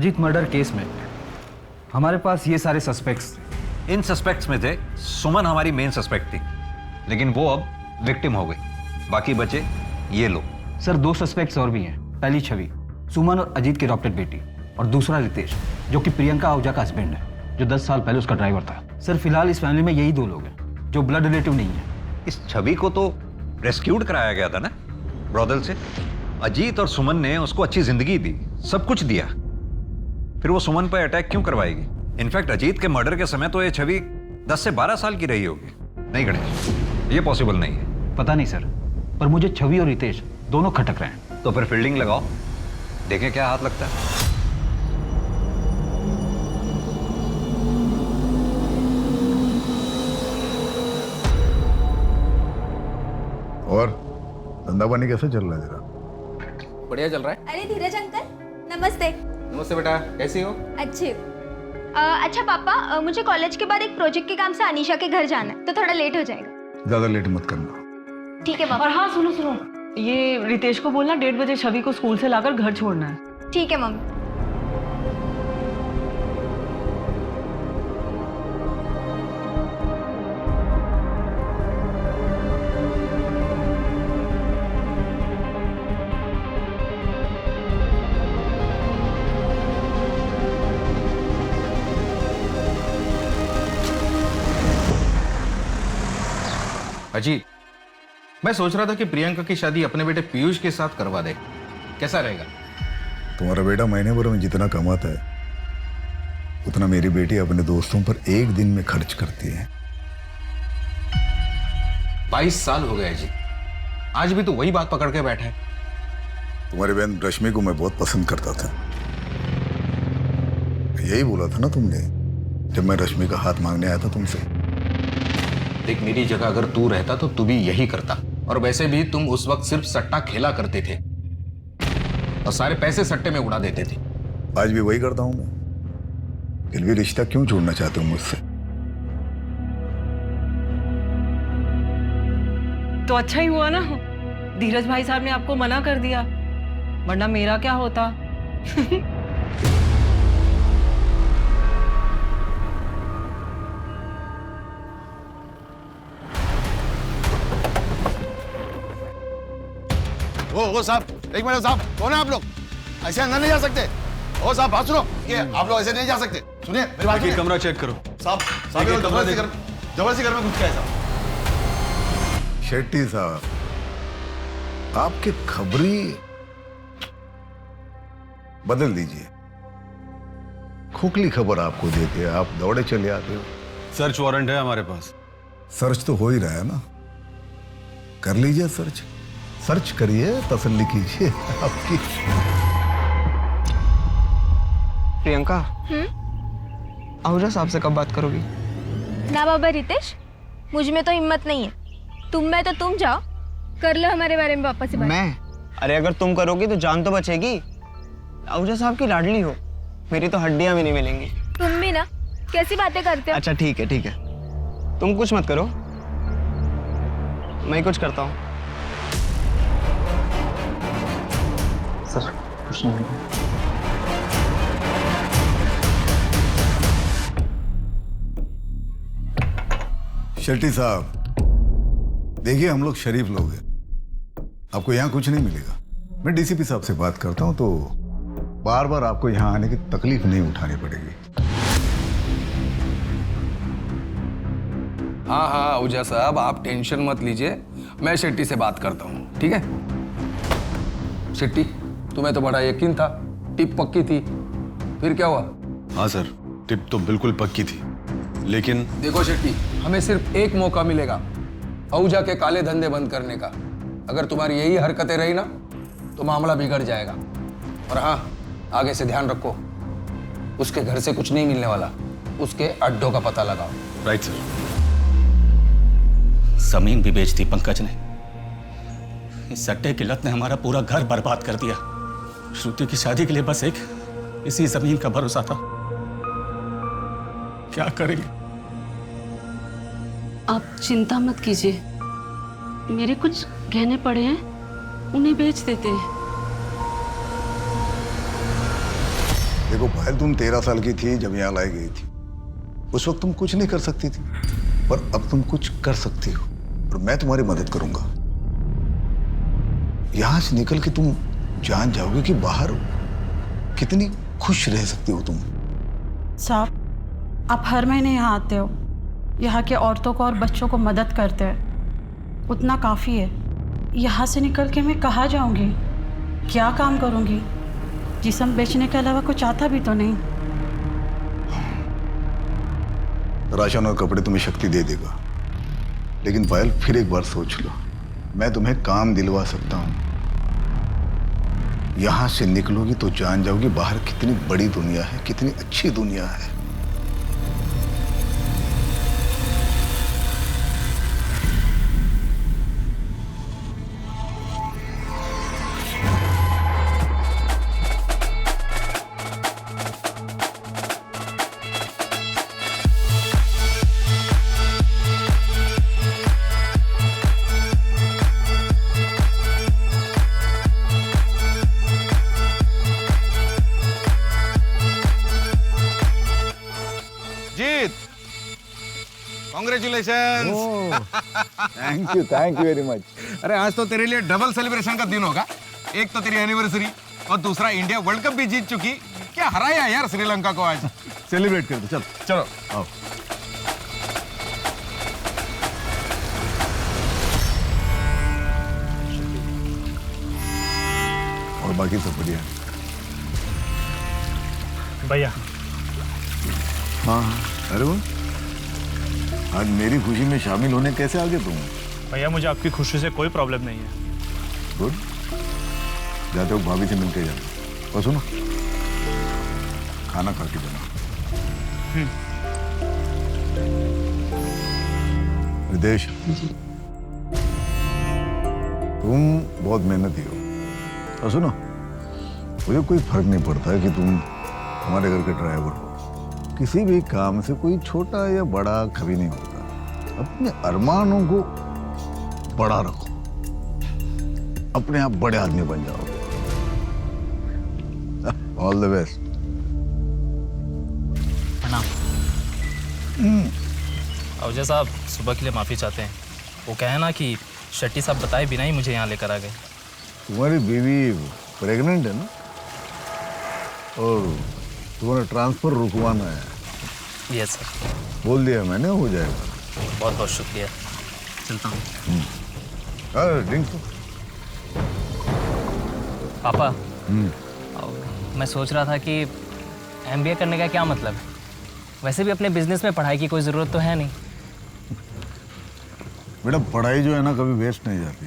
Ajit murder case में हमारे पास ये सारे सस्पेक्ट्स। इन सस्पेक्ट्स में थे सुमन हमारी मेन सस्पेक्ट थी, लेकिन वो अब विक्टिम हो गई। बाकी बचे ये लोग। सर 2 सस्पेक्ट्स और भी हैं। पहली छवि, सुमन और अजीत की अडॉप्टेड बेटी, और दूसरा रितेश, जो कि प्रियंका आहूजा का हस्बैंड है, जो 10 साल पहले उसका ड्राइवर था। सर फिलहाल इस फैमिली में यही 2 लोग हैं जो ब्लड रिलेटिव नहीं है। इस छवि को तो रेस्क्यूड कराया गया था ना ब्रॉदल से। अजीत और सुमन ने उसको अच्छी जिंदगी दी, सब कुछ दिया, फिर वो सुमन पर अटैक क्यों करवाएगी? इनफैक्ट अजीत के मर्डर के समय तो ये छवि 10 से 12 साल की रही होगी। नहीं गणेश, ये पॉसिबल नहीं है। पता नहीं सर, पर मुझे छवि और रितेश दोनों खटक रहे हैं। तो फिर फील्डिंग लगाओ, देखें क्या हाथ लगता है। और धंधा पानी कैसा चल रहा है जरा? बढ़िया चल रहा है। अरे धीरज अंकल, नमस्ते। नमस्ते बेटा, कैसी हो? अच्छे। अच्छा पापा, मुझे कॉलेज के बाद एक प्रोजेक्ट के काम से अनीशा के घर जाना है, तो थोड़ा लेट हो जाएगा। ज्यादा लेट मत करना। ठीक है पापा। और हाँ सुनो सुनो, ये रितेश को बोलना 1:30 बजे छवि को स्कूल से लाकर घर छोड़ना है। ठीक है मम्मी। अजीत, मैं सोच रहा था कि प्रियंका की शादी अपने बेटे पीयूष के साथ करवा दे, कैसा रहेगा? तुम्हारा बेटा महीने भर में जितना कमाता है उतना मेरी बेटी अपने दोस्तों पर एक दिन में खर्च करती है। 22 साल हो गए अजीत, आज भी तो वही बात पकड़ के बैठा है। तुम्हारी बहन रश्मि को मैं बहुत पसंद करता था। यही बोला था ना तुमने जब मैं रश्मि का हाथ मांगने आया था तुमसे। देख, मेरी जगह अगर तू रहता तो तू भी यही करता। और वैसे भी तुम उस वक्त सिर्फ सट्टा खेला करते थे और सारे पैसे सट्टे में उड़ा देते थे। आज भी वही करता हूं मैं। फिर भी रिश्ता क्यों छोड़ना चाहते हो मुझसे? तो अच्छा ही हुआ ना, धीरज भाई साहब ने आपको मना कर दिया, वरना मेरा क्या होता। वो साहब, एक मिनट साहब, कौन है आप लोग? ऐसे अंदर नहीं जा सकते। ओ साहब, बात सुनो, ये आप लोग ऐसे नहीं जा सकते। सुनिए मेरी बात सुनिए। कमरा चेक करो। साहब ये जबरदस्ती घर में घुस गया है साहब। शेट्टी साहब, आपकी खबरी बदल दीजिए। खोखली खबर आपको देते आप दौड़े चले आते हो। सर्च वारंट है हमारे पास। सर्च तो हो ही रहा है ना, कर लीजिए सर्च। सर्च करिए, तसल्ली कीजिए आपकी। प्रियंका, आहूजा साहब से कब बात करोगी? ना बाबा रितेश, मुझ में तो हिम्मत नहीं है। तुम में तो तुम जाओ, कर लो हमारे बारे में पापा से बात। मैं? अरे अगर तुम करोगी तो जान तो बचेगी। आहूजा साहब की लाडली हो, मेरी तो हड्डियां भी नहीं मिलेंगी। तुम भी ना, कैसी बातें करते हो? अच्छा ठीक है ठीक है, तुम कुछ मत करो, मैं ही कुछ करता हूँ। सर कुछ नहीं। शेट्टी साहब, देखिए हम लोग शरीफ लोग हैं, आपको यहाँ कुछ नहीं मिलेगा। मैं डीसीपी साहब से बात करता हूँ तो बार बार आपको यहाँ आने की तकलीफ नहीं उठानी पड़ेगी। हाँ हाँ आहूजा साहब, आप टेंशन मत लीजिए, मैं शेट्टी से बात करता हूँ, ठीक है? शेट्टी, तुम्हें तो बड़ा यकीन था टिप पक्की थी, फिर क्या हुआ? हाँ सर, टिप तो बिल्कुल पक्की थी, लेकिन देखो शेट्टी, हमें सिर्फ एक मौका मिलेगा आहूजा के काले धंधे बंद करने का। अगर तुम्हारी यही हरकतें रही ना तो मामला बिगड़ जाएगा। और हाँ, आगे से ध्यान रखो, उसके घर से कुछ नहीं मिलने वाला, उसके अड्डों का पता लगाओ। Right sir. जमीन भी बेच दी पंकज ने। इस सट्टे की लत ने हमारा पूरा घर बर्बाद कर दिया। श्रुति की शादी के लिए बस एक इसी जमीन का भरोसा था। क्या करेंगे? आप चिंता मत कीजिए, मेरे कुछ गहने पड़े हैं, उन्हें बेच देते हैं। देखो पायल, तुम 13 साल की थी जब यहाँ लाई गई थी। उस वक्त तुम कुछ नहीं कर सकती थी, पर अब तुम कुछ कर सकती हो और मैं तुम्हारी मदद करूंगा। यहां से निकल के तुम जान जाओगे कि बाहर कितनी खुश रह सकती हो तुम। साहब, आप हर महीने यहाँ आते हो, यहाँ के औरतों को और बच्चों को मदद करते हैं, उतना काफ़ी है। यहाँ से निकल के मैं कहाँ जाऊँगी, क्या काम करूँगी? जिस्म बेचने के अलावा कुछ आता भी तो नहीं। राशन और कपड़े तुम्हें शक्ति दे देगा, लेकिन पायल फिर एक बार सोच लो, मैं तुम्हें काम दिलवा सकता हूँ। यहां से निकलोगी तो जान जाओगी बाहर कितनी बड़ी दुनिया है, कितनी अच्छी दुनिया है। Congratulation. Thank you very much. अरे आज तो तेरे लिए डबल सेलिब्रेशन का दिन होगा। एक तो तेरी एनिवर्सरी और दूसरा इंडिया वर्ल्ड कप भी जीत चुकी। क्या हराया यार श्रीलंका को आज। सेलिब्रेट कर दो, चल चलो आओ। और बाकी सब बढ़िया? भैया। हाँ हाँ, अरे वो आज मेरी खुशी में शामिल होने कैसे आ गए तुम? भैया मुझे आपकी खुशी से कोई प्रॉब्लम नहीं है। गुड, जाते हो भाभी से मिलके जाना। और सुनो, खाना खा के जाना। रितेश, तुम बहुत मेहनती हो। और सुनो, मुझे कोई फर्क नहीं पड़ता है कि तुम हमारे घर के ड्राइवर हो। किसी भी काम से कोई छोटा या बड़ा कभी नहीं होता। अपने अरमानों को बड़ा रखो, अपने आप बड़े आदमी बन जाओगे। All the best. अवजय साहब सुबह के लिए माफ़ी चाहते हैं। वो कहे ना कि शेट्टी साहब बताए बिना ही मुझे यहाँ लेकर आ गए। तुम्हारी बीवी प्रेग्नेंट है ना, और तुम्हारा ट्रांसफर रुकवाना है। Yes sir. बोल दिया मैंने, हो जाएगा। बहुत बहुत शुक्रिया, चलता हूँ। अरे ड्रिंक तो। पापा, मैं सोच रहा था कि MBA करने का क्या मतलब है? वैसे भी अपने बिजनेस में पढ़ाई की कोई ज़रूरत तो है नहीं। बेटा, पढ़ाई जो है ना कभी वेस्ट नहीं जाती।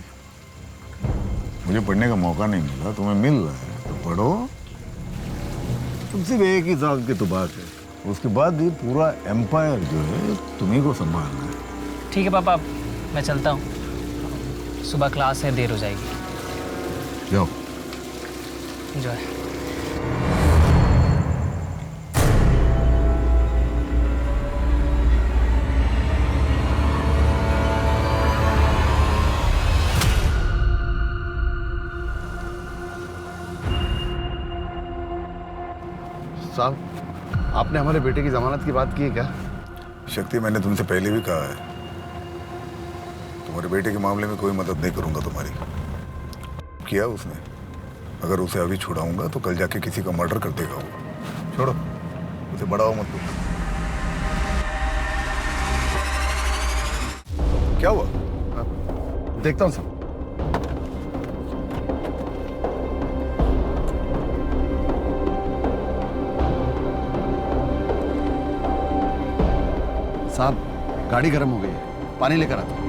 मुझे पढ़ने का मौका नहीं मिला, तुम्हें मिल रहा है तो पढ़ो। तुम सिर्फ एक ही साल की तो बात है, उसके बाद ये पूरा एम्पायर जो है तुम्ही को संभालना है। ठीक है पापा, मैं चलता हूँ। सुबह क्लास है, देर हो जाएगी। जाओ। एंजॉय। साहब, आपने हमारे बेटे की जमानत की बात की है क्या? शक्ति, मैंने तुमसे पहले भी कहा है, तुम्हारे बेटे के मामले में कोई मदद नहीं करूंगा तुम्हारी। किया उसने, अगर उसे अभी छुड़ाऊंगा तो कल जाके किसी का मर्डर कर देगा वो। छोड़ो उसे, बढ़ाओ मत तुम। क्या हुआ? देखता हूँ साहब। साहब, गाड़ी गर्म हो गई है, पानी लेकर आता हूँ।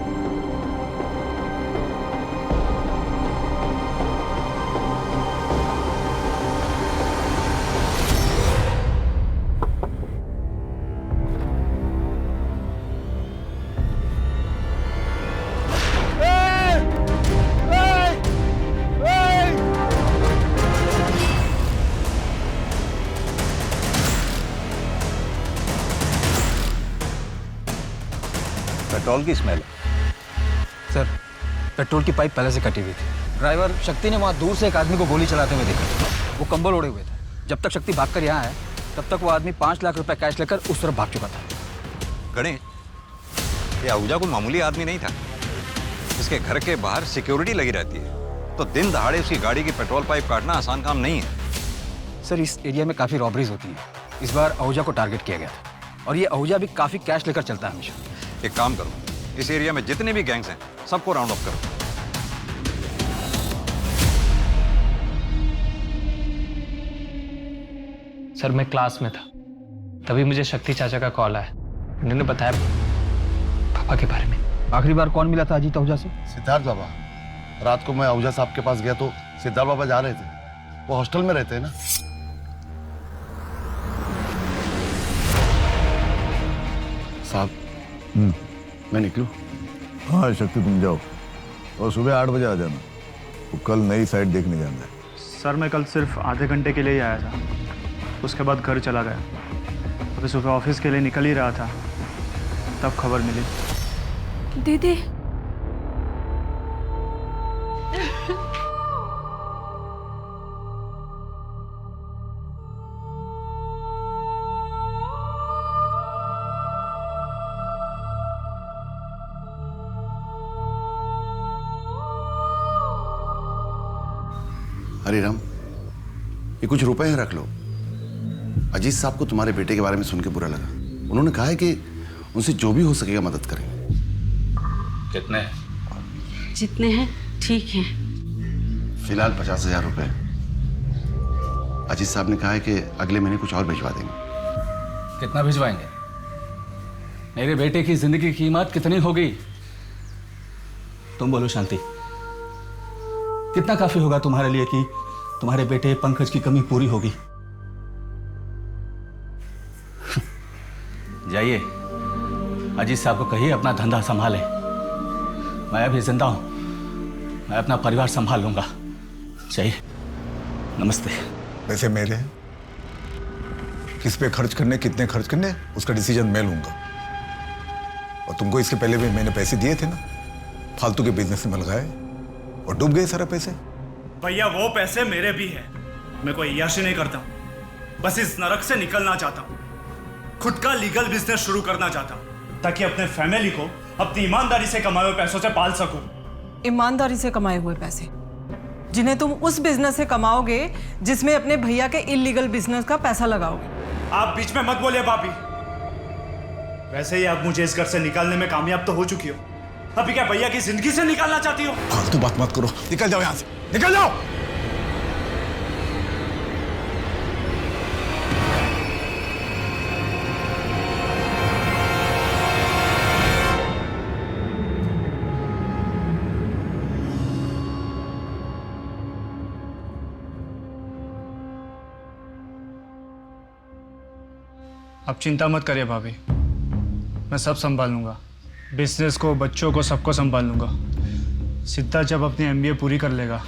पेट्रोल की स्मेल। सर, पेट्रोल की पाइप पहले से कटी हुई थी। ड्राइवर शक्ति ने वहाँ दूर से एक आदमी को गोली चलाते हुए देखा। वो कंबल ओढ़े हुए थे। जब तक शक्ति भागकर यहाँ आया तब तक वो आदमी 5 लाख रुपए कैश लेकर उस तरफ भाग चुका था। गणेश, ये आहूजा कोई मामूली आदमी नहीं था। इसके घर के बाहर सिक्योरिटी लगी रहती है, तो दिन दहाड़े उसकी गाड़ी की पेट्रोल पाइप काटना आसान काम नहीं है। सर, इस एरिया में काफ़ी रॉबरीज होती हैं। इस बार आहूजा को टारगेट किया गया था और ये आहूजा भी काफ़ी कैश लेकर चलता है हमेशा। एक काम करो, इस एरिया में जितने भी गैंग्स हैं सबको राउंड अप करो। सर मैं क्लास में था, तभी मुझे शक्ति चाचा का कॉल आया। उन्होंने बताया पापा के बारे में। आखिरी बार कौन मिला था अजीत आहूजा से? सिद्धार्थ बाबा। रात को मैं आहूजा साहब के पास गया तो सिद्धार्थ बाबा जा रहे थे। वो हॉस्टल में रहते हैं ना। साहब, मैं निकलूं? हाँ शक्ति, तुम जाओ और सुबह 8 बजे आ जाना। तो कल नई साइट देखने जाना है। सर मैं कल सिर्फ आधे घंटे के लिए ही आया था, उसके बाद घर चला गया। अभी सुबह ऑफिस के लिए निकल ही रहा था, तब खबर मिली। दीदी, हरे राम, ये कुछ रुपए हैं, रख लो। अजीत साहब को तुम्हारे बेटे के बारे में सुन के बुरा लगा। उन्होंने कहा है कि उनसे जो भी हो सकेगा मदद करेंगे। कितने? जितने हैं ठीक हैं। फिलहाल 50,000 रुपए। अजीत साहब ने कहा है कि अगले महीने कुछ और भिजवा देंगे। कितना भिजवाएंगे? मेरे बेटे की जिंदगी की कीमत कितनी होगी? तुम बोलो शांति, कितना काफी होगा तुम्हारे लिए कि तुम्हारे बेटे पंकज की कमी पूरी होगी? जाइए, अजीत साहब को कहिए अपना धंधा संभाले। मैं अभी जिंदा हूं, मैं अपना परिवार संभाल लूंगा। चाहिए। नमस्ते। पैसे मेरे हैं, किस पे खर्च करने, कितने खर्च करने, उसका डिसीजन मैं लूंगा। और तुमको इसके पहले भी मैंने पैसे दिए थे ना, फालतू के बिजनेस में लगाए और डूब गए सारे पैसे। भैया वो पैसे मेरे भी हैं। मैं कोई अय्याशी नहीं करता, बस इस नरक से निकलना चाहता हूँ। खुद का लीगल बिजनेस शुरू करना चाहता हूँ ताकि अपने फैमिली को अपनी ईमानदारी से कमाए हुए पैसों से पाल सकूं। ईमानदारी से कमाए हुए पैसे जिन्हें तुम उस बिजनेस से कमाओगे जिसमें अपने भैया के इलीगल बिजनेस का पैसा लगाओगे। आप बीच में मत बोलिए भाभी। वैसे ही आप मुझे इस घर से निकालने में कामयाब तो हो चुकी हो, अभी क्या भैया की जिंदगी से निकालना चाहती हो? फालतू बात मत करो, निकल जाओ यहाँ से, निकल जाओ। आप चिंता मत करिए भाभी, मैं सब संभाल लूंगा। बिजनेस को, बच्चों को, सबको संभाल लूंगा। सिद्धार्थ जब अपनी MBA पूरी कर लेगा,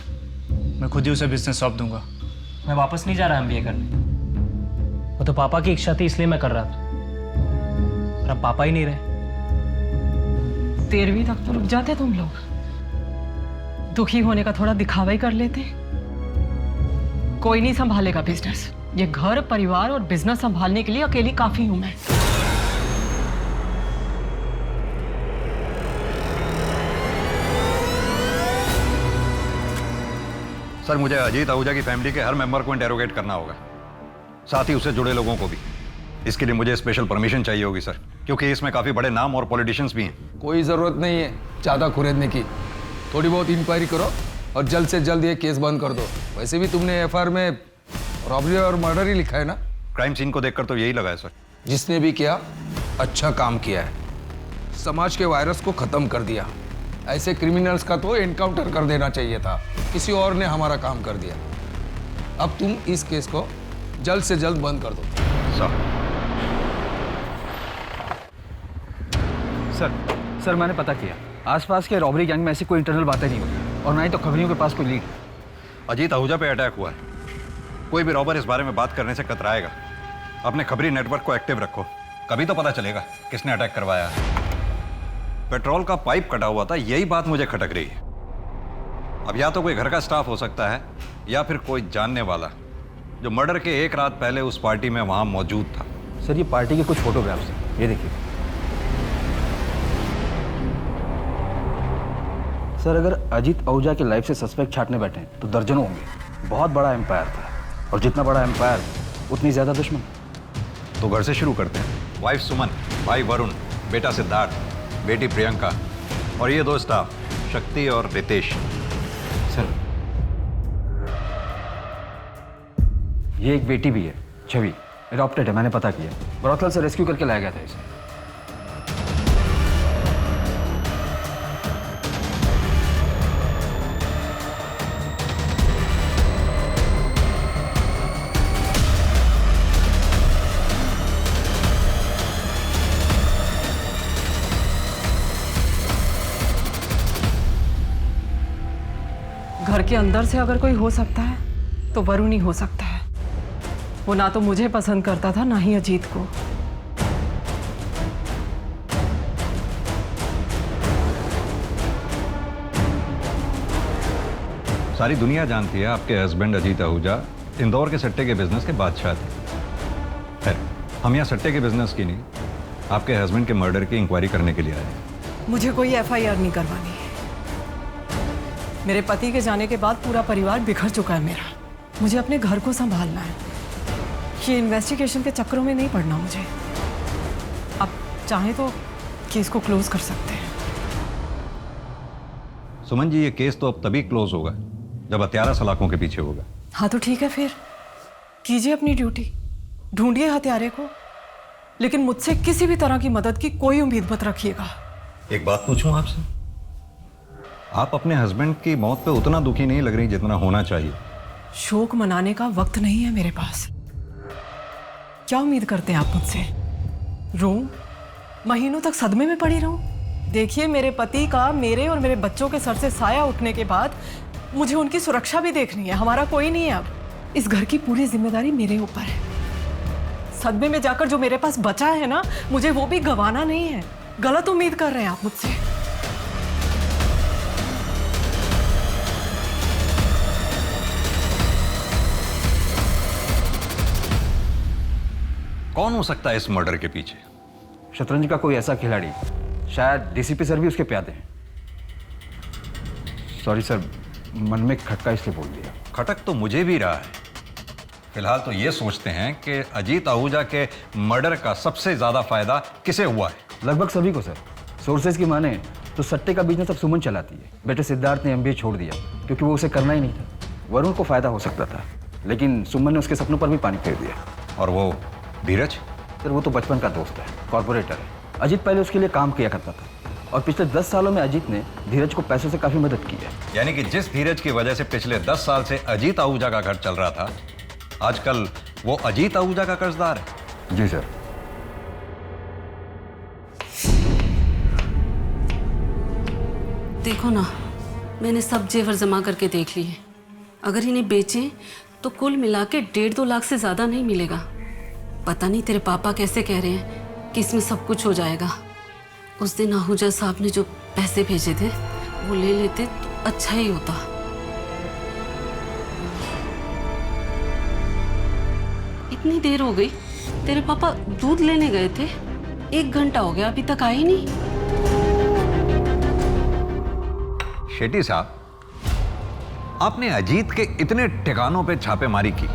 मैं खुद ही उसे बिजनेस सौंप दूंगा। मैं वापस नहीं जा रहा MBA करने। वो तो पापा की इच्छा थी इसलिए मैं कर रहा था, और अब पापा ही नहीं रहे। 13वीं तक तो रुक जाते तुम लोग, दुखी होने का थोड़ा दिखावा ही कर लेते। कोई नहीं संभालेगा बिजनेस। ये घर, परिवार और बिजनेस संभालने के लिए अकेली काफी हूं मैं। सर, मुझे अजीत आहूजा की फैमिली के हर मेंबर को इंटेरोगेट करना होगा, साथ ही उससे जुड़े लोगों को भी। इसके लिए मुझे स्पेशल परमिशन चाहिए होगी सर, क्योंकि इसमें काफी बड़े नाम और पॉलिटिशियंस भी हैं। कोई जरूरत नहीं है ज्यादा खुरेदने की। थोड़ी बहुत इंक्वायरी करो और जल्द से जल्द ये केस बंद कर दो। वैसे भी तुमने FIR में रॉबरी और मर्डर ही लिखा है ना? क्राइम सीन को देखकर तो यही लगा है सर। जिसने भी किया अच्छा काम किया है, समाज के वायरस को खत्म कर दिया। ऐसे क्रिमिनल्स का तो एनकाउंटर कर देना चाहिए था, किसी और ने हमारा काम कर दिया। अब तुम इस केस को जल्द से जल्द बंद कर दो। सर मैंने पता किया, आसपास के रॉबरी गैंग में ऐसी कोई इंटरनल बातें नहीं होती और ना ही तो खबरियों के पास कोई लीड। अजीत आहूजा पे अटैक हुआ है, कोई भी रॉबर इस बारे में बात करने से कतराएगा। अपने खबरी नेटवर्क को एक्टिव रखो, कभी तो पता चलेगा किसने अटैक करवाया है। पेट्रोल का पाइप कटा हुआ था, यही बात मुझे खटक रही है। अब या तो कोई घर का स्टाफ हो सकता है या फिर कोई जानने वाला। जो मर्डर के एक रात पहले उस पार्टी में वहां मौजूद था। सर ये पार्टी के कुछ फोटोग्राफ्स हैं, ये देखिए। सर अगर अजीत आहूजा के लाइफ से सस्पेक्ट छांटने बैठे तो दर्जनों होंगे। बहुत बड़ा एम्पायर था, और जितना बड़ा एम्पायर उतनी ज्यादा दुश्मन। तो घर से शुरू करते हैं। वाइफ सुमन, भाई वरुण, बेटा सिद्धार्थ, बेटी प्रियंका और ये दो स्टाफ शक्ति और रितेश। सर ये एक बेटी भी है, छवि, एडॉप्टेड है, मैंने पता किया। ब्रॉथल से रेस्क्यू करके लाया गया था इसे। घर के अंदर से अगर कोई हो सकता है तो वरुण ही हो सकता है। वो ना तो मुझे पसंद करता था, ना ही अजीत को। सारी दुनिया जानती है आपके हस्बैंड अजीत आहूजा इंदौर के सट्टे के बिजनेस के बादशाह थे। खैर, हम यहाँ सट्टे के बिजनेस की नहीं, आपके हस्बैंड के मर्डर की इंक्वायरी करने के लिए आए हैं। मुझे कोई एफआईआर नहीं करवानी। मेरे पति के जाने के बाद पूरा परिवार बिखर चुका है मेरा। मुझे अपने घर को संभालना है। ये इन्वेस्टिगेशन के चक्करों में नहीं पड़ना मुझे। आप चाहें तो केस को क्लोज कर सकते हैं। सुमन जी, ये केस तो अब तभी क्लोज होगा जब हत्यारा सलाखों के पीछे होगा। हाँ तो ठीक है, फिर कीजिए अपनी ड्यूटी, ढूंढिए हत्यारे को, लेकिन मुझसे किसी भी तरह की मदद की कोई उम्मीद मत रखिएगा। एक बात पूछूं आपसे, आप अपने हस्बैंड की मौत पे उतना दुखी नहीं लग रही जितना होना चाहिए। शोक मनाने का वक्त नहीं है मेरे पास। क्या उम्मीद करते हैं आप मुझसे? रोऊं, महीनों तक सदमे में पड़ी रहूं? देखिए, मेरे पति का मेरे और मेरे बच्चों के सर से साया उठने के बाद मुझे उनकी सुरक्षा भी देखनी है। हमारा कोई नहीं है अब। इस घर की पूरी जिम्मेदारी मेरे ऊपर है। सदमे में जाकर जो मेरे पास बचा है ना, मुझे वो भी गंवाना नहीं है। गलत उम्मीद कर रहे हैं आप मुझसे। कौन हो सकता है इस मर्डर के पीछे? शतरंज का कोई ऐसा खिलाड़ी, शायद डीसीपी सर भी उसके प्यादे हैं। सॉरी सर, मन में खटका इसलिए बोल दिया। खटक तो मुझे भी रहा है। फिलहाल तो ये सोचते हैं कि अजीत आहूजा के मर्डर का सबसे ज्यादा फायदा किसे हुआ है? लगभग सभी को सर। सोर्सेज की माने तो सट्टे का बिजनेस अब सुमन चलाती है। बेटे सिद्धार्थ ने एमबीए छोड़ दिया क्योंकि वो उसे करना ही नहीं था। वरुण को फायदा हो सकता था, लेकिन सुमन ने उसके सपनों पर भी पानी फेर दिया। और वो धीरज? सर वो तो बचपन का दोस्त है, कॉर्पोरेटर है। अजीत पहले उसके लिए काम किया करता था, और पिछले 10 सालों में अजीत ने धीरज को पैसों से काफी मदद की है। यानी कि जिस धीरज की वजह से पिछले 10 साल से अजीत आहूजा का घर चल रहा था, आजकल वो अजीत आहूजा का कर्जदार है। जी सर। देखो ना, मैंने सब जेवर जमा करके देख लिए। अगर इन्हें बेचें तो कुल मिला के 1.5-2 लाख से ज्यादा नहीं मिलेगा। पता नहीं तेरे पापा कैसे कह रहे हैं कि इसमें सब कुछ हो जाएगा। उस दिन आहूजा साहब ने जो पैसे भेजे थे वो ले लेते तो अच्छा ही होता। इतनी देर हो गई, तेरे पापा दूध लेने गए थे, 1 घंटा हो गया, अभी तक आए नहीं। शेट्टी साहब, आपने अजीत के इतने ठिकानों पे छापेमारी की,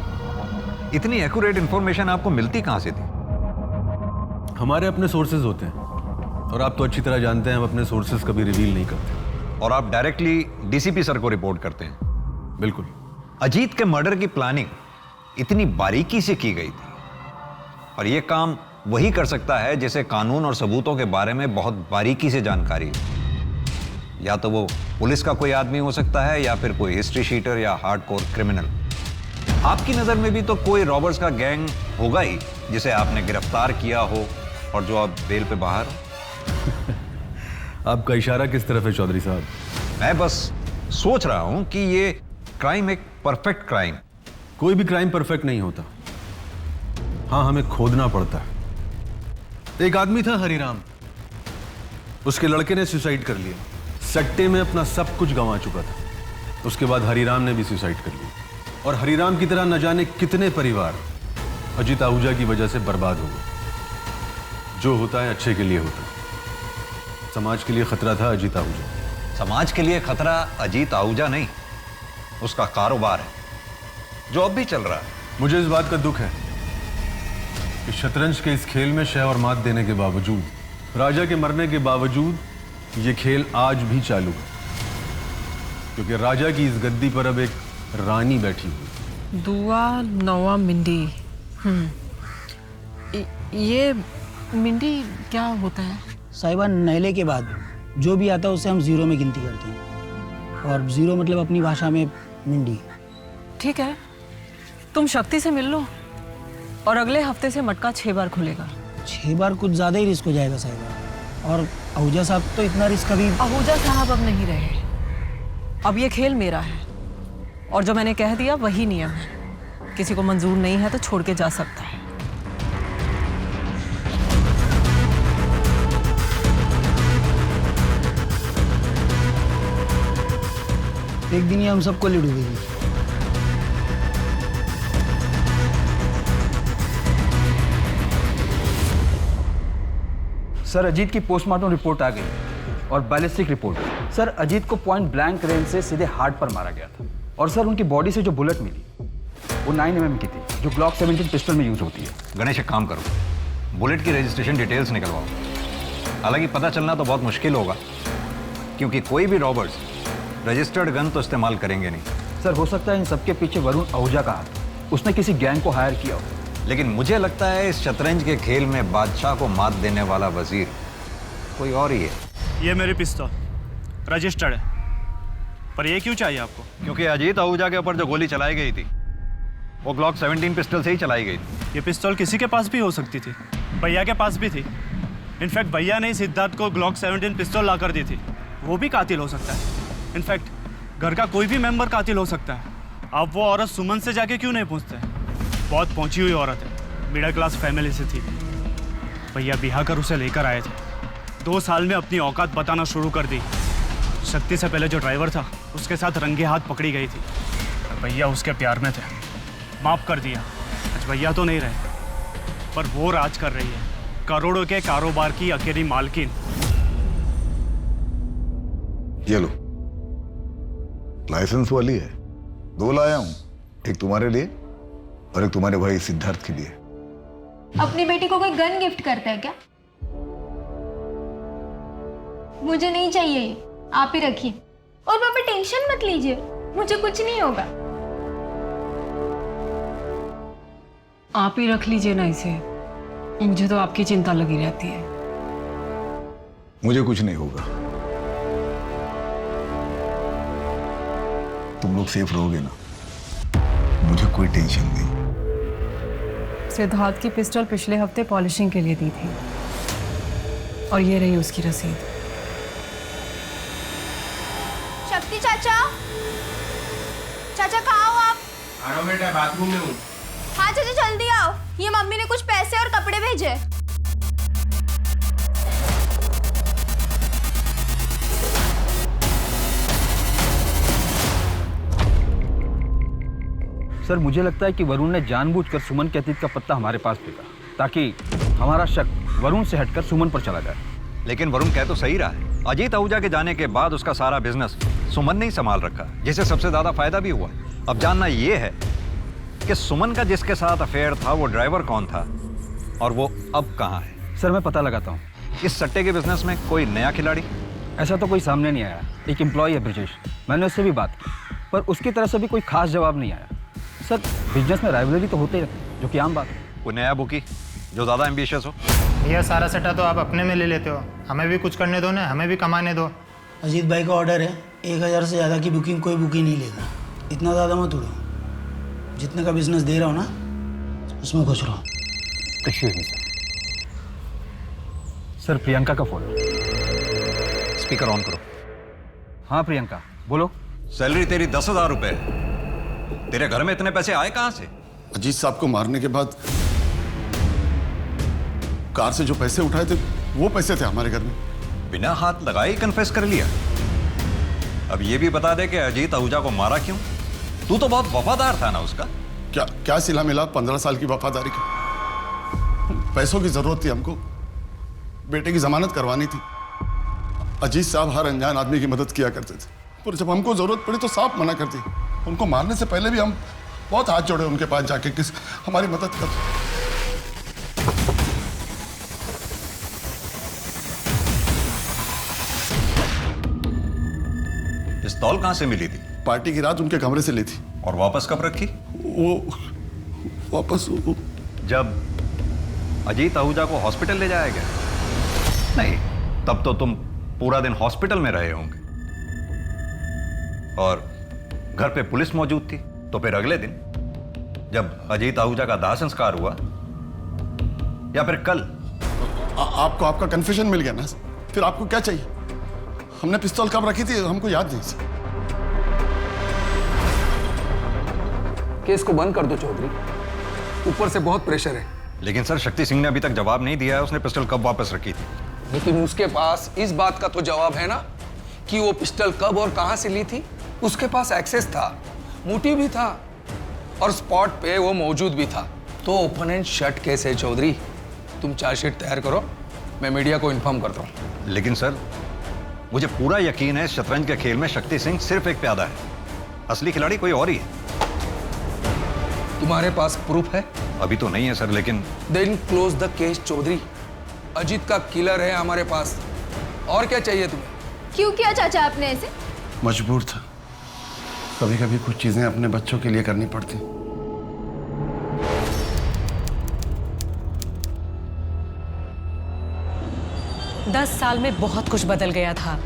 इतनी एक्यूरेट इंफॉर्मेशन आपको मिलती कहां से थी? हमारे अपने सोर्सेज होते हैं, और आप तो अच्छी तरह जानते हैं हम अपने सोर्सेज कभी रिवील नहीं करते। और आप डायरेक्टली डीसीपी सर को रिपोर्ट करते हैं? बिल्कुल। अजीत के मर्डर की प्लानिंग इतनी बारीकी से की गई थी, और यह काम वही कर सकता है जिसे कानून और सबूतों के बारे में बहुत बारीकी से जानकारी है। या तो वो पुलिस का कोई आदमी हो सकता है, या फिर कोई हिस्ट्री शीटर या हार्डकोर क्रिमिनल। आपकी नजर में भी तो कोई रॉबर्स का गैंग होगा ही जिसे आपने गिरफ्तार किया हो और जो अब बेल पे बाहर हो। आपका इशारा किस तरफ है चौधरी साहब? मैं बस सोच रहा हूं कि ये क्राइम एक परफेक्ट क्राइम। कोई भी क्राइम परफेक्ट नहीं होता। हाँ, हमें खोदना पड़ता है। एक आदमी था हरिराम, उसके लड़के ने सुसाइड कर लिया। सट्टे में अपना सब कुछ गंवा चुका था। उसके बाद हरिराम ने भी सुसाइड कर लिया। और हरिराम की तरह न जाने कितने परिवार अजीत आहूजा की वजह से बर्बाद हो गए। जो होता है अच्छे के लिए होता है। समाज के लिए खतरा था अजीत आहूजा। समाज के लिए खतरा अजीत आहूजा नहीं, उसका कारोबार है जो अब भी चल रहा है। मुझे इस बात का दुख है कि शतरंज के इस खेल में शह और मात देने के बावजूद, राजा के मरने के बावजूद, ये खेल आज भी चालू है, क्योंकि राजा की इस गद्दी पर अब एक रानी बैठी हुई। दुआ नवा मिंडी। ये मिंडी क्या होता है? साहिबा, नहले के बाद जो भी आता है उसे हम जीरो में गिनती करते हैं, और जीरो मतलब अपनी भाषा में मिंडी। ठीक है, तुम शक्ति से मिल लो और अगले हफ्ते से मटका 6 बार खुलेगा। 6 बार कुछ ज़्यादा ही रिस्क हो जाएगा साहिबा, और आहूजा साहब तो इतना रिस्क अभी। आहूजा साहब अब नहीं रहे, अब ये खेल मेरा है, और जो मैंने कह दिया वही नियम है। किसी को मंजूर नहीं है तो छोड़ के जा सकता है। एक दिन ही हम सबको ले डूबेगी। सर, अजीत की पोस्टमार्टम रिपोर्ट आ गई और बैलिस्टिक रिपोर्ट। सर, अजीत को पॉइंट ब्लैंक रेंज से सीधे हार्ट पर मारा गया था, और सर उनकी बॉडी से जो बुलेट मिली वो 9 mm की थी, जो ग्लॉक 17 पिस्टल में यूज होती है। गणेश, एक काम करो, बुलेट की रजिस्ट्रेशन डिटेल्स निकलवाओ। हालांकि पता चलना तो बहुत मुश्किल होगा, क्योंकि कोई भी रॉबर्ट्स रजिस्टर्ड गन तो इस्तेमाल करेंगे नहीं। सर, हो सकता है इन सबके पीछे वरुण आहूजा का हाथ, उसने किसी गैंग को हायर किया हो। लेकिन मुझे लगता है इस शतरंज के खेल में बादशाह को मात देने वाला वजीर कोई और ही है। ये मेरी पिस्तौल रजिस्टर्ड है, पर ये क्यों चाहिए आपको? क्योंकि अजीत आहूजा के ऊपर जो गोली चलाई गई थी वो ग्लॉक 17 पिस्टल से ही चलाई गई थी। ये पिस्तौल किसी के पास भी हो सकती थी, भैया के पास भी थी। इनफैक्ट भैया ने सिद्धार्थ को ग्लॉक 17 पिस्तौल ला कर दी थी, वो भी कातिल हो सकता है। इनफैक्ट घर का कोई भी मेंबर कातिल हो सकता है। आप वो औरत सुमन से जाके क्यों नहीं पूछते? बहुत पहुंची हुई औरत है, मिडिल क्लास फैमिली से थी। भैया बिहा कर उसे लेकर आए थे, 2 साल में अपनी औकात बताना शुरू कर दी। शक्ति से पहले जो ड्राइवर था उसके साथ रंगे हाथ पकड़ी गई थी, भैया उसके प्यार में थे, माफ़ कर दिया। आज भैया तो नहीं रहे, पर वो राज कर रही है, करोड़ों के कारोबार की अकेली मालकिन। ये लो, लाइसेंस वाली है, 2 लाया हूं, एक तुम्हारे लिए और एक तुम्हारे भाई सिद्धार्थ के लिए। अपनी बेटी को कोई गन गिफ्ट करता है क्या? मुझे नहीं चाहिए ये, आप ही रखिए। और पापा टेंशन मत लीजिए, मुझे कुछ नहीं होगा। आप ही रख लीजिए ना इसे, मुझे तो आपकी चिंता लगी रहती है। मुझे कुछ नहीं होगा, तुम लोग सेफ रहोगे ना, मुझे कोई टेंशन नहीं। सिद्धार्थ की पिस्टल पिछले हफ्ते पॉलिशिंग के लिए दी थी, और ये रही उसकी रसीद। शक्ति चाचा, चाचा कहाँ हो आप? आ रहा हूं बेटा, बाथरूम में हूँ। हाँ चाचा जल्दी आओ, ये मम्मी ने कुछ पैसे और कपड़े भेजे। सर, मुझे लगता है कि वरुण ने जानबूझकर सुमन के अतीत का पत्ता हमारे पास फेंका, ताकि हमारा शक वरुण से हटकर सुमन पर चला जाए। लेकिन वरुण कह तो सही रहा है, अजीत आहूजा के जाने के बाद उसका सारा बिजनेस सुमन ने ही संभाल रखा, जिससे सबसे ज्यादा फायदा भी हुआ। अब जानना यह है कि सुमन का जिसके साथ अफेयर था वो ड्राइवर कौन था, और वो अब कहाँ है। सर, मैं पता लगाता हूँ। इस सट्टे के बिजनेस में कोई नया खिलाड़ी? ऐसा तो कोई सामने नहीं आया। एक एम्प्लॉय है ब्रिजेश, मैंने उससे भी बात की, पर उसकी तरफ से भी कोई खास जवाब नहीं आया। सर, बिजनेस में राइवलरी तो होते ही रहती है, जो कि आम बात है। कोई नया बुकी जो ज़्यादा एम्बिशियस हो? भैया सारा सट्टा तो आप अपने में ले लेते हो, हमें भी कुछ करने दो ना, हमें भी कमाने दो। अजीत भाई का ऑर्डर है, 1000 से ज़्यादा की बुकिंग कोई बुकिंग नहीं लेगा। इतना ज़्यादा मत उड़ो, जितने का बिजनेस दे रहा हूँ ना उसमें खुश रहो। Excuse me sir. Sir, Priyanka का फोन। स्पीकर ऑन करो। हाँ प्रियंका, बोलो। सैलरी तेरी 10,000 रुपए है, तेरे घर में इतने पैसे आए कहाँ से? अजीत साहब को मारने के बाद कार से जो पैसे उठाए थे वो पैसे थे हमारे घर में। बिना हाथ लगाए ही कन्फेस कर लिया। अब ये भी बता दे कि अजीत आहूजा को मारा क्यों? तू तो बहुत वफादार था ना उसका। क्या क्या सिला मिला 15 साल की वफादारी की? पैसों की जरूरत थी हमको, बेटे की जमानत करवानी थी। अजीत साहब हर अनजान आदमी की मदद किया करते थे, पर जब हमको जरूरत पड़ी तो साफ मना कर दी। उनको मारने से पहले भी हम बहुत हाथ जोड़े उनके पास जाके, किस हमारी मदद कर। पिस्तौल कहां से मिली थी? पार्टी की रात उनके कमरे से ली थी। और वापस कब रखी? वापस जब अजीत आहूजा को हॉस्पिटल ले जाया गया? नहीं, तब तो तुम पूरा दिन हॉस्पिटल में रहे होंगे और घर पे पुलिस मौजूद थी। तो फिर अगले दिन जब अजीत आहूजा का दाह संस्कार हुआ, या फिर कल? आपको आपका कन्फ्यूजन मिल गया ना? फिर आपको क्या चाहिए? हमने पिस्तौल कब रखी थी हमको याद नहीं। केस को बंद कर दो चौधरी, ऊपर से बहुत प्रेशर है। लेकिन सर, शक्ति सिंह ने अभी तक जवाब नहीं दिया है उसने पिस्टल कब वापस रखी थी। लेकिन उसके पास इस बात का तो जवाब है ना कि वो पिस्टल कब और कहां से ली थी। उसके पास एक्सेस था, मोटिव भी था और स्पॉट पे वो मौजूद भी था। तो ओपोनेंट शट केस है चौधरी। तुम चार्जशीट तैयार करो, मैं मीडिया को इन्फॉर्म करता हूं। लेकिन सर, मुझे पूरा यकीन है शतरंज के खेल में शक्ति सिंह सिर्फ एक प्यादा है, असली खिलाड़ी कोई और ही है। तुम्हारे पास प्रूफ है? अभी तो नहीं है सर, लेकिन then close the case Chaudhary. Ajit का किलर है हमारे पास, और क्या चाहिए तुम्हें? क्यों किया चाचा आपने ऐसे? मजबूर था। कभी कभी कुछ चीजें अपने बच्चों के लिए करनी पड़ती। 10 साल में बहुत कुछ बदल गया था।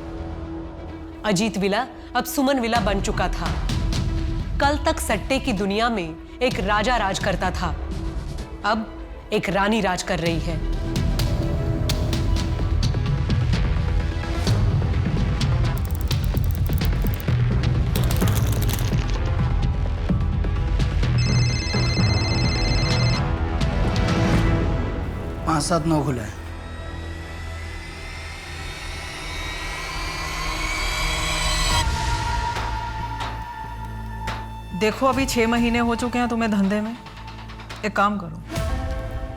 अजीत विला अब सुमन विला बन चुका था। कल तक सट्टे की दुनिया में एक राजा राज करता था, अब एक रानी राज कर रही है। पाँच 7-9 खुला है। देखो अभी 6 महीने हो चुके हैं तुम्हें धंधे में। एक काम करो,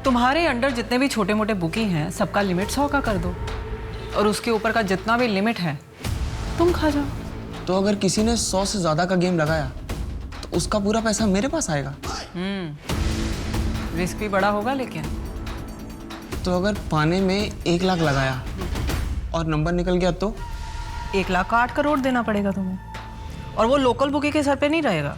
तुम्हारे अंडर जितने भी छोटे मोटे बुकी हैं सबका लिमिट 100 का कर दो, और उसके ऊपर का जितना भी लिमिट है तुम खा जाओ। तो अगर किसी ने 100 से ज्यादा का गेम लगाया तो उसका पूरा पैसा मेरे पास आएगा। रिस्क भी बड़ा होगा, लेकिन तो अगर पाने में 1 लाख लगाया और नंबर निकल गया तो 1 लाख का 8 करोड़ देना पड़ेगा तुम्हें, और वो लोकल बुकी के सर पे नहीं रहेगा।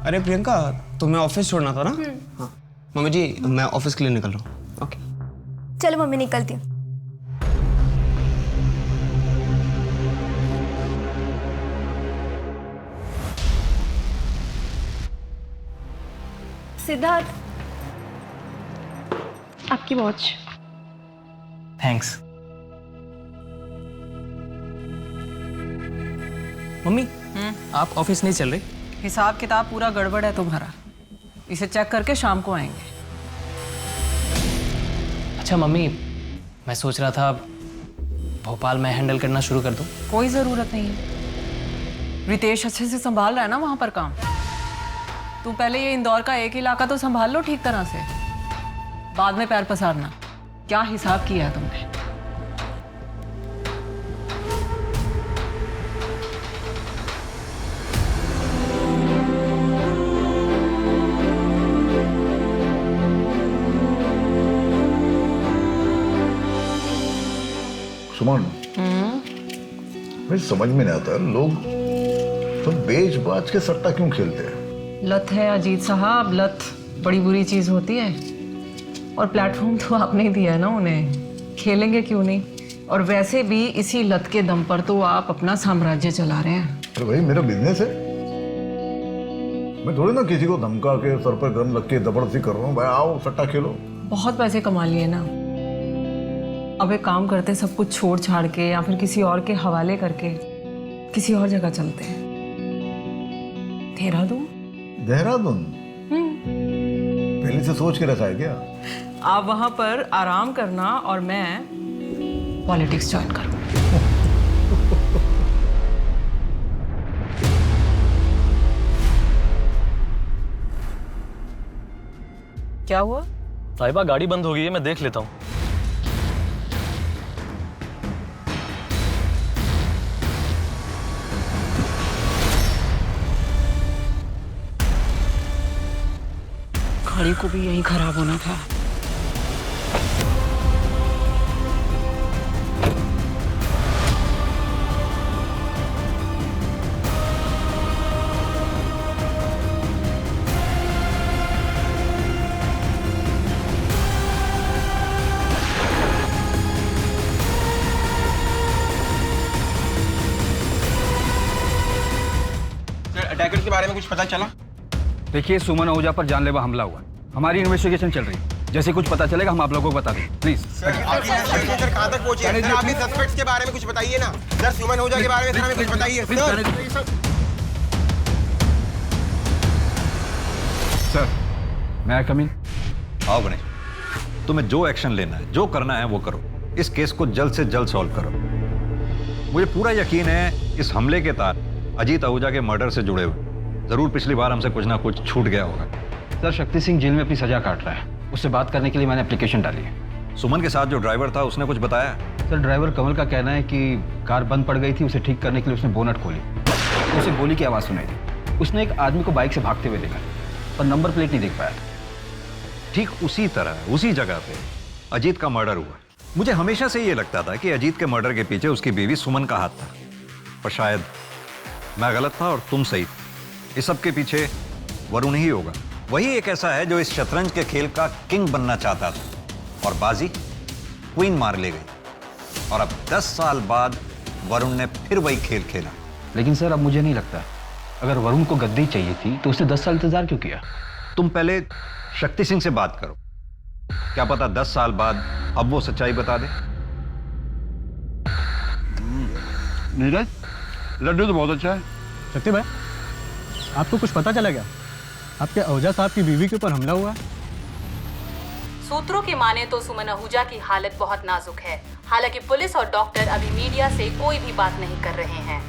अरे प्रियंका, तुम्हें ऑफिस छोड़ना था ना? हाँ मम्मी जी, मैं ऑफिस के लिए निकल रहा हूँ। ओके चलो मम्मी, निकलती हूँ। सिद्धार्थ, आपकी वॉच। थैंक्स। मम्मी, आप ऑफिस नहीं चल रही? हिसाब किताब पूरा गड़बड़ है तुम्हारा, इसे चेक करके शाम को आएंगे। अच्छा मम्मी, मैं सोच रहा था भोपाल में हैंडल करना शुरू कर दूं। कोई ज़रूरत नहीं है, रितेश अच्छे से संभाल रहा है ना वहाँ पर काम। तुम पहले ये इंदौर का एक इलाका तो संभाल लो ठीक तरह से, बाद में पैर पसारना। क्या हिसाब किया है तुमने? सुमन, मुझे समझ में नहीं आता लोग तो बेच बाज के सट्टा क्यों खेलते हैं? लत है अजीत साहब, लत बड़ी बुरी चीज होती है, और प्लेटफॉर्म तो आपने ही दिया है ना उन्हें, खेलेंगे क्यों नहीं? और वैसे भी इसी लत के दम पर तो आप अपना साम्राज्य चला रहे हैं। अरे भाई, मेरा बिजनेस है, मैं थोड़ी ना किसी को धमका के सर पर गन रख के जबरदस्ती कर रहा हूँ। भाई आओ सट्टा खेलो। बहुत पैसे कमा लिए ना, अब एक काम करते, सब कुछ छोड़ छाड़ के या फिर किसी और के हवाले करके किसी और जगह चलते हैं। देहरादून। देहरादून? पहले से सोच के रखा है क्या? आप वहां पर आराम करना और मैं पॉलिटिक्स ज्वाइन करूँ। क्या हुआ? साहिबा गाड़ी बंद हो गई है, मैं देख लेता हूँ। गाड़ी को भी यही खराब होना था। अटैकर के बारे में कुछ पता चला? देखिए, सुमन आहूजा पर जानलेवा हमला हुआ। हमारी इन्वेस्टिगेशन चल रही है। जैसे कुछ पता चलेगा हम आप लोगों को बता देंगे। प्लीज सर कहाँ तक पहुंचे? सर आपने सस्पेक्ट्स के बारे में कुछ बताइए ना। सर सुमन आहूजा के बारे में सर हमें कुछ बताइए। सर, मैं कम इन? आओ गणेश, तुम्हें जो एक्शन लेना है, जो करना है वो करो। इस केस को जल्द से जल्द सॉल्व करो। मुझे पूरा यकीन है इस हमले के तार अजीत आहूजा के मर्डर से जुड़े हुए। जरूर पिछली बार हमसे कुछ ना कुछ छूट गया होगा। सर, शक्ति सिंह जेल में अपनी सजा काट रहा है। उससे बात करने के लिए मैंने एप्लीकेशन डाली है। सुमन के साथ जो ड्राइवर था उसने कुछ बताया? सर, ड्राइवर कमल का कहना है कि कार बंद पड़ गई थी, उसे ठीक करने के लिए उसने बोनट खोली। उसे गोली की आवाज़ सुनाई दी। उसने एक आदमी को बाइक से भागते हुए देखा, पर नंबर प्लेट नहीं देख पाया। ठीक उसी तरह उसी जगह पे अजीत का मर्डर हुआ। मुझे हमेशा से ये लगता था कि अजीत के मर्डर के पीछे उसकी बीवी सुमन का हाथ था, पर शायद मैं गलत था और तुम सही। इस सब के पीछे वरुण ही होगा। वही एक ऐसा है जो इस शतरंज के खेल का किंग बनना चाहता था और बाजी क्वीन मार ले गई। और अब 10 साल बाद वरुण ने फिर वही खेल खेला। लेकिन सर, अब मुझे नहीं लगता। अगर वरुण को गद्दी चाहिए थी तो उसने 10 साल इंतजार क्यों किया? तुम पहले शक्ति सिंह से बात करो। क्या पता 10 साल बाद अब वो सच्चाई बता दे। नीरज, लड्डू तो बहुत अच्छा है। शक्ति भाई, आपको कुछ पता चला क्या? आपके आहूजा साहब की बीवी के ऊपर हमला हुआ है। सूत्रों की माने तो सुमन आहूजा की हालत बहुत नाजुक है। हालांकि पुलिस और डॉक्टर अभी मीडिया से कोई भी बात नहीं कर रहे हैं।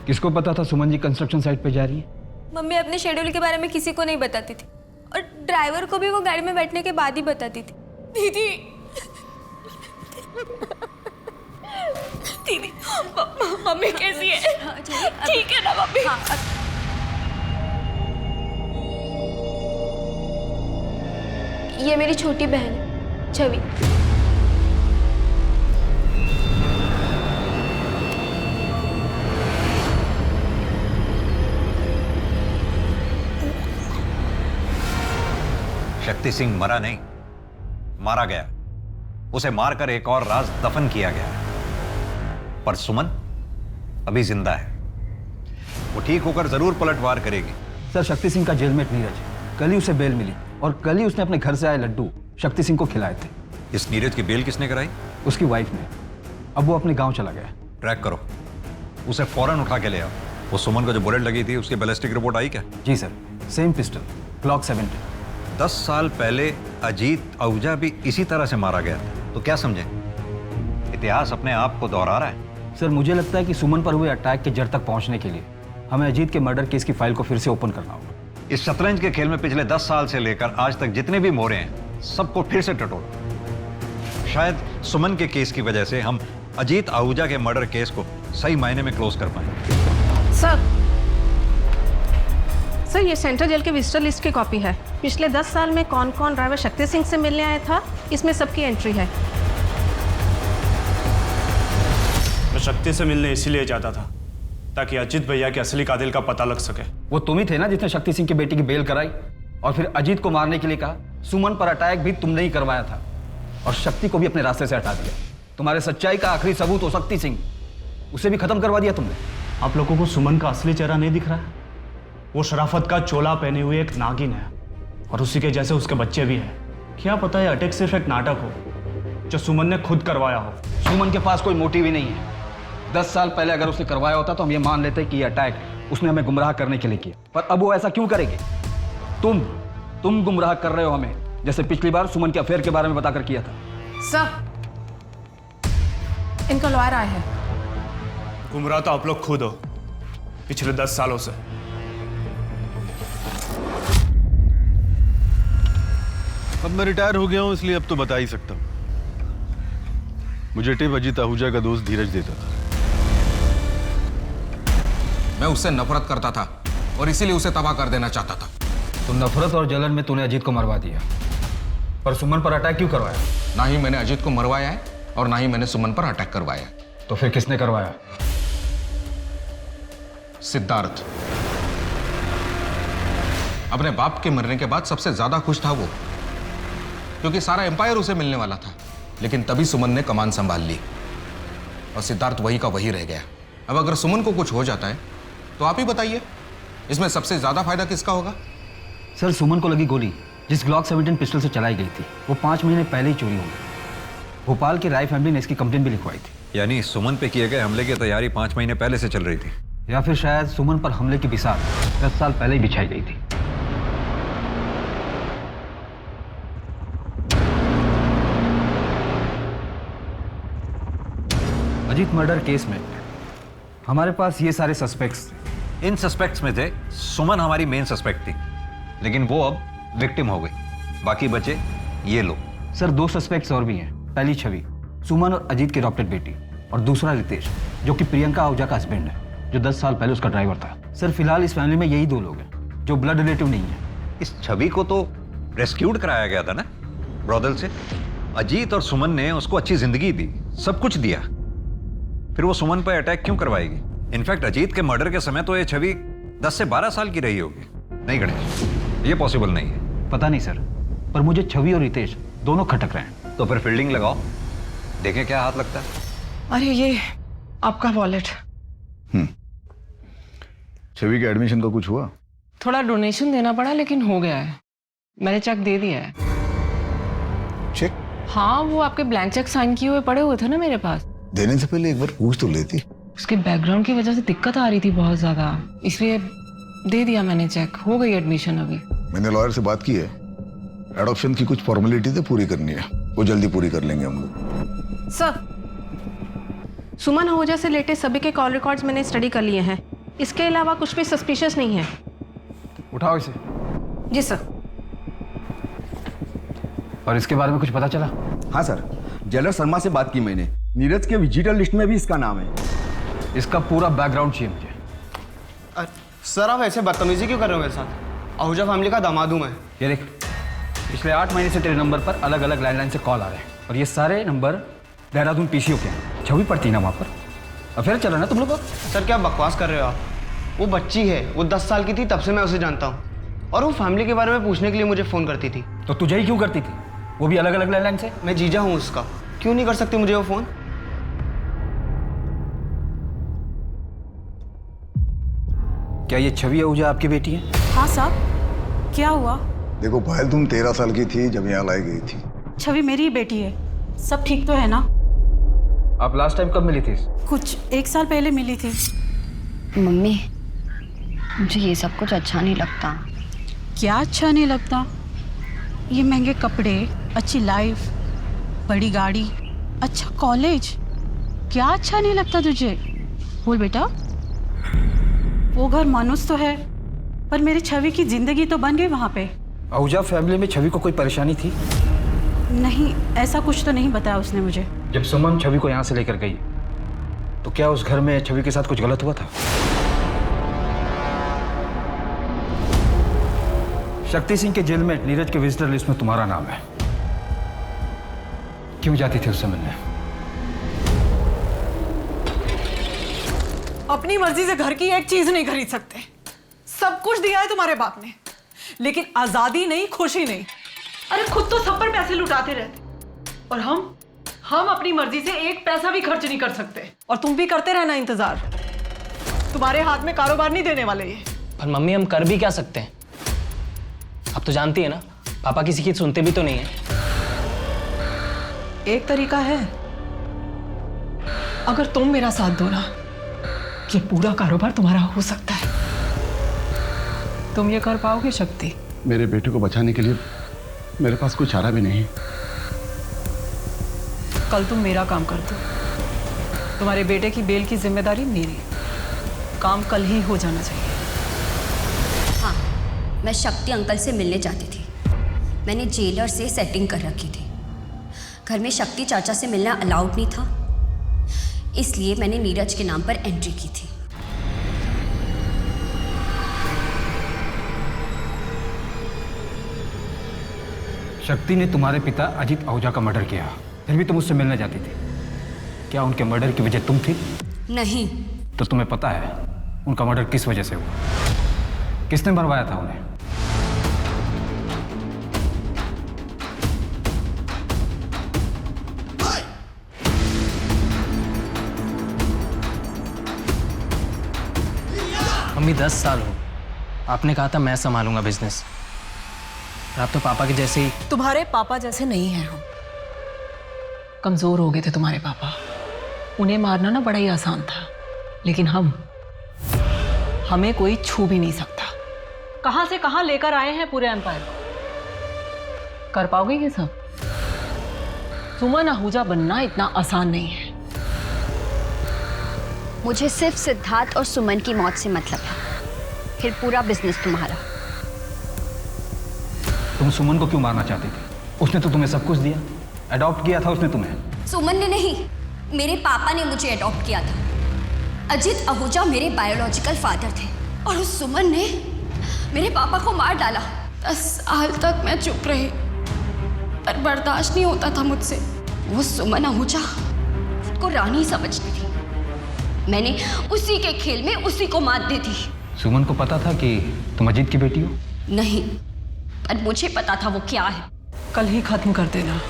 किसको पता था सुमन जी कंस्ट्रक्शन साइट पे जा रही है? मम्मी अपने शेड्यूल के बारे में किसी को नहीं बताती थी, और ड्राइवर को भी वो गाड़ी में बैठने के बाद ही बताती थी। दीदी, दीदी, मम्मी कैसी है? ठीक है ना मम्मी? ये मेरी छोटी बहन है, छवि। शक्ति सिंह मरा नहीं, मारा गया। उसे मारकर एक और राज दफन किया गया। पर सुमन अभी जिंदा है। वो ठीक होकर जरूर पलटवार करेगी। सर, शक्ति सिंह का जेलमेट नीरज, कल ही उसे बेल मिली और कल ही उसने अपने घर से आए लड्डू शक्ति सिंह को खिलाए थे। इस नीरज की बेल किसने कराई? उसकी वाइफ ने। अब वो अपने गांव चला गया। ट्रैक करो, उसे फौरन उठा के ले आओ। वो सुमन को जो बुलेट लगी थी उसकी बैलिस्टिक रिपोर्ट आई क्या? जी सर, सेम पिस्टल, क्लॉक 70। 10 साल पहले अजीत आहूजा भी इसी तरह से मारा गया था। तो क्या समझे, इतिहास अपने आप को दोहरा रहा है। सर, मुझे लगता है कि सुमन पर हुए अटैक के जड़ तक पहुंचने के लिए हमें अजीत के मर्डर केस की फाइल को फिर से ओपन करना होगा। इस शतरंज के खेल में पिछले 10 साल से लेकर आज तक जितने भी मोरे हैं सबको फिर से टटोला। शायद सुमन के केस की वजह से हम अजीत आहूजा के मर्डर केस को सही मायने में क्लोज कर पाए। सर, ये सेंट्रल जेल के विजिटर लिस्ट की कॉपी है। पिछले 10 साल में कौन कौन ड्राइवर शक्ति सिंह से मिलने आया था, इसमें सबकी एंट्री है। मैं शक्ति से मिलने इसीलिए जाता था ताकि अजीत भैया के असली कातिल का पता लग सके। वो तुम ही थे ना जिसने शक्ति सिंह की बेटी की बेल कराई और फिर अजीत को मारने के लिए कहा। सुमन पर अटैक भी तुमने ही करवाया था और शक्ति को भी अपने रास्ते से हटा दिया। तुम्हारे सच्चाई का आखिरी सबूत हो शक्ति सिंह, उसे भी खत्म करवा दिया तुमने। आप लोगों को सुमन का असली चेहरा नहीं दिख रहा है? वो शराफत का चोला पहने हुए एक नागिन है और उसी के जैसे उसके बच्चे भी हैं। क्या पता है अटैक सिर्फ एक नाटक हो जो सुमन ने खुद करवाया हो। सुमन के पास कोई मोटिव ही नहीं है। 10 साल पहले अगर उसने करवाया होता तो हम ये मान लेते कि ये अटैक उसने हमें गुमराह करने के लिए किया, पर अब वो ऐसा क्यों करेगी? तुम गुमराह कर रहे हो हमें, जैसे पिछली बार सुमन के अफेयर के बारे में बताकर किया था। सर, इनका लॉयर आया है। गुमराह तो आप लोग खुद हो पिछले 10 सालों से। मैं रिटायर हो गया हूं, इसलिए अब तो बता ही सकता हूं। मुझे टिप अजीत आहूजा का दोस्त धीरज देता था। मैं उससे नफरत करता था और इसीलिए उसे तबाह कर देना चाहता था। तो नफरत और जलन में तूने अजीत को मरवा दिया, पर सुमन पर अटैक क्यों करवाया? ना ही मैंने अजीत को मरवाया है और ना ही मैंने सुमन पर अटैक करवाया है। तो फिर किसने करवाया? सिद्धार्थ। अपने बाप के मरने के बाद सबसे ज्यादा खुश था वो, क्योंकि सारा एम्पायर उसे मिलने वाला था। लेकिन तभी सुमन ने कमान संभाल ली और सिद्धार्थ वही का वही रह गया। अब अगर सुमन को कुछ हो जाता है तो आप ही बताइए, इसमें सबसे ज्यादा फायदा किसका होगा? सर, सुमन को लगी गोली जिस ग्लॉक 17 पिस्टल से चलाई गई थी, वो 5 महीने पहले ही चोरी हो गई। भोपाल की राय फैमिली ने इसकी कंप्लेंट भी लिखवाई थी। यानी सुमन पे किए गए हमले की तैयारी 5 महीने पहले से चल रही थी, या फिर शायद सुमन पर हमले की बिसात 10 साल पहले ही बिछाई गई थी। अजीत मर्डर केस में हमारे पास ये सारे सस्पेक्ट्स थे। इन सस्पेक्ट्स में थे सुमन हमारी मेन सस्पेक्ट थी, लेकिन वो अब विक्टिम हो गई। बाकी बचे ये लोग। सर, 2 सस्पेक्ट्स और भी हैं। पहली छवि सुमन और अजीत की अडॉप्टेड बेटी, और दूसरा रितेश जो कि प्रियंका आहूजा का हस्बैंड है, जो 10 साल पहले उसका ड्राइवर था। सर, फिलहाल इस फैमिली में यही 2 लोग हैं जो ब्लड रिलेटिव नहीं है। इस छवि को तो रेस्क्यूड कराया गया था ना ब्रॉदल से। अजीत और सुमन ने उसको अच्छी जिंदगी दी, सब कुछ दिया, फिर वो सुमन पर अटैक क्यों करवाएगी? इनफैक्ट अजीत के मर्डर के समय तो ये छवि 10 से 12 साल की रही होगी। नहीं गणेश, ये पॉसिबल नहीं है। पता नहीं सर, पर मुझे छवि और रितेश दोनों खटक रहे हैं। तो फिर फील्डिंग लगाओ, देखें क्या हाथ लगता है। अरे ये आपका वॉलेट। छवि के एडमिशन का कुछ हुआ? थोड़ा डोनेशन देना पड़ा, लेकिन हो गया है। मैंने चेक दे दिया है। चेक? हाँ, वो आपके ब्लैंक चेक साइन किए हुए पड़े हुए थे ना मेरे पास। देने से पहले एक बार पूछ तो लेती। उसके बैकग्राउंड की वजह से दिक्कत आ रही थी बहुत ज्यादा, इसलिए दे दिया मैंने चेक। हो गई एडमिशन अभी। मैंने लॉयर से बात की है, एडॉप्शन की कुछ फॉर्मेलिटी तो पूरी करनी है, वो जल्दी पूरी कर लेंगे हम लोग। सर, सुमन आहूजा से लेटेस्ट सभी के कॉल रिकॉर्ड्स मैंने स्टडी कर लिए हैं। इसके अलावा कुछ भी सस्पिशियस नहीं है। उठाओ इसे। जी सर। और इसके बारे में कुछ पता चला? हाँ सर, जेलर शर्मा से बात की मैंने। नीरज के विजिटर लिस्ट में भी इसका नाम है। इसका पूरा बैकग्राउंड चाहिए मुझे। सर, आप ऐसे बदतमीजी क्यों कर रहे हो मेरे साथ? आहूजा फैमिली का दामाद हूं मैं। ये देख, पिछले 8 महीने से तेरे नंबर पर अलग अलग लैंडलाइन से कॉल आ रहे हैं, और ये सारे नंबर देहरादून पीसीओ के हैं। छवि पड़ती है ना वहाँ पर। अफेयर चला ना तुम लोग? सर, क्या बकवास कर रहे हो आप? वो बच्ची है, वो 10 साल की थी तब से मैं उसे जानता हूँ, और वो फैमिली के बारे में पूछने के लिए मुझे फ़ोन करती थी। तो तुझे ही क्यों करती थी? वो भी अलग अलग लैंडलाइन से? मैं जीजा हूँ उसका, क्यों नहीं कर सकती मुझे वो फ़ोन? क्या ये छवि आहूजा आपकी बेटी है? हाँ साहब, क्या हुआ? देखो पायल, तुम 13 साल की थी जब यहाँ लाई गई थी। छवि मेरी ही बेटी है। सब ठीक तो है ना? आप लास्ट टाइम कब मिली थी? कुछ 1 साल पहले मिली थी। मम्मी, मुझे ये सब कुछ अच्छा नहीं लगता। क्या अच्छा नहीं लगता? ये महंगे कपड़े, अच्छी लाइफ, बड़ी गाड़ी, अच्छा कॉलेज, क्या अच्छा नहीं लगता तुझे? बोल बेटा। वो घर मानुस तो है, पर मेरी छवि की जिंदगी तो बन गई वहाँ पे। आहूजा फैमिली में छवि को कोई परेशानी थी? नहीं, ऐसा कुछ तो नहीं बताया उसने मुझे। जब सुमन छवि को यहाँ से लेकर गई, तो क्या उस घर में छवि के साथ कुछ गलत हुआ था? शक्ति सिंह के जेल में नीरज के विजिटर लिस्ट में तुम्हारा नाम है। क्यों जाती थी उससे मिलने? अपनी मर्जी से घर की एक चीज नहीं खरीद सकते। सब कुछ दिया है तुम्हारे बाप ने, लेकिन आजादी नहीं, खुशी नहीं। अरे खुद तो सब पर पैसे लुटाते रहते, और हम अपनी मर्जी से एक पैसा भी खर्च नहीं कर सकते। और तुम भी करते रहना इंतजार। तुम्हारे हाथ में कारोबार नहीं देने वाले ये। पर मम्मी, हम कर भी क्या सकते हैं? अब तो जानती है ना, पापा किसी की सुनते भी तो नहीं है। एक तरीका है, अगर तुम मेरा साथ दो ना, ये पूरा कारोबार तुम्हारा हो सकता है। तुम ये कर पाओगे शक्ति? मेरे बेटे को बचाने के लिए मेरे पास कोई चारा भी नहीं। कल तुम मेरा काम कर दो, तुम्हारे बेटे की बेल की जिम्मेदारी मेरी। काम कल ही हो जाना चाहिए। हाँ, मैं शक्ति अंकल से मिलने जाती थी, मैंने जेलर से सेटिंग कर रखी थी। घर में शक्ति चाचा से मिलना अलाउड नहीं था, इसलिए मैंने नीरज के नाम पर एंट्री की थी। शक्ति ने तुम्हारे पिता अजीत आहूजा का मर्डर किया, फिर भी तुम उससे मिलने जाती थी। क्या उनके मर्डर की वजह तुम थी? नहीं। तो तुम्हें पता है उनका मर्डर किस वजह से हुआ? किसने मरवाया था उन्हें? मम्मी 10 साल हो, आपने कहा था मैं संभालूंगा बिजनेस, आप तो पापा के जैसे ही। तुम्हारे पापा जैसे नहीं हैं हम। कमजोर हो गए थे तुम्हारे पापा, उन्हें मारना ना बड़ा ही आसान था, लेकिन हमें कोई छू भी नहीं सकता। कहां से कहां लेकर आए हैं पूरे एम्पायर को। कर पाओगे ये सब? सुमन आहूजा बनना इतना आसान नहीं है। मुझे सिर्फ सिद्धार्थ और सुमन की मौत से मतलब है, फिर पूरा बिजनेस तुम्हारा। तुम सुमन को क्यों मारना चाहती थी? उसने तो तुम्हें सब कुछ दिया, अडॉप्ट किया था उसने तुम्हें। सुमन ने नहीं, मेरे पापा ने मुझे अडॉप्ट किया था। अजीत आहूजा मेरे बायोलॉजिकल फादर थे और उस सुमन ने मेरे पापा को मार डाला। 10 साल तक मैं चुप रही, पर बर्दाश्त नहीं होता था मुझसे। वो सुमन आहूजा खुद को रानी समझती थी, मैंने उसी के खेल में उसी को मात दी थी। सुमन को पता था कि तुम अजीत की बेटी हो? नहीं, पर मुझे पता था वो क्या है। कल ही खत्म कर देना।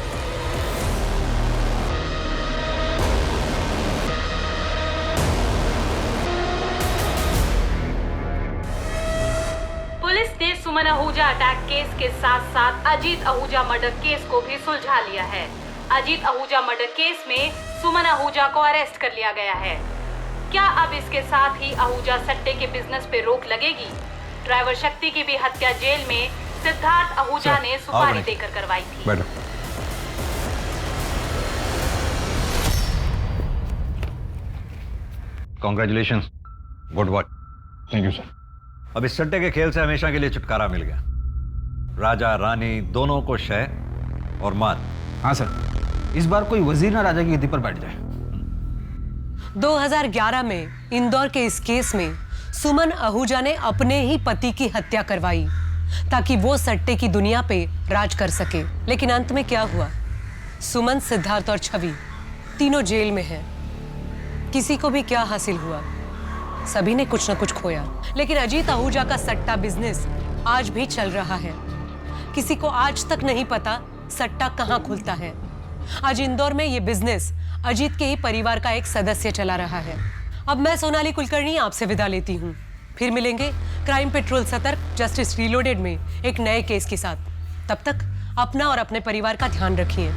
पुलिस ने सुमन आहूजा अटैक केस के साथ साथ अजीत आहूजा मर्डर केस को भी सुलझा लिया है। अजीत आहूजा मर्डर केस में सुमन आहूजा को अरेस्ट कर लिया गया है। क्या अब इसके साथ ही आहूजा सट्टे के बिजनेस पे रोक लगेगी? ड्राइवर शक्ति की भी हत्या जेल में सिद्धार्थ आहूजा ने सुपारी देकर करवाई थी। बैठो। Congratulation, good work. Thank you sir. अब इस सट्टे के खेल से हमेशा के लिए छुटकारा मिल गया। राजा रानी दोनों को शय और मात। हाँ सर, इस बार कोई वजीर ना राजा की गद्दी पर बैठ जाए। 2011 में इंदौर के इस केस में सुमन आहूजा ने अपने ही पति की हत्या करवाई ताकि वो सट्टे की दुनिया पे राज कर सके। लेकिन अंत में क्या हुआ? सुमन, सिद्धार्थ और छवि तीनों जेल में हैं। किसी को भी क्या हासिल हुआ? सभी ने कुछ न कुछ खोया। लेकिन अजीत आहूजा का सट्टा बिजनेस आज भी चल रहा है। किसी को आज तक नहीं पता सट्टा कहाँ खुलता है। आज इंदौर में ये बिजनेस अजीत के ही परिवार का एक सदस्य चला रहा है। अब मैं सोनाली कुलकर्णी आपसे विदा लेती हूँ। फिर मिलेंगे क्राइम पेट्रोल सतर्क जस्टिस रीलोडेड में एक नए केस के साथ। तब तक अपना और अपने परिवार का ध्यान रखिए।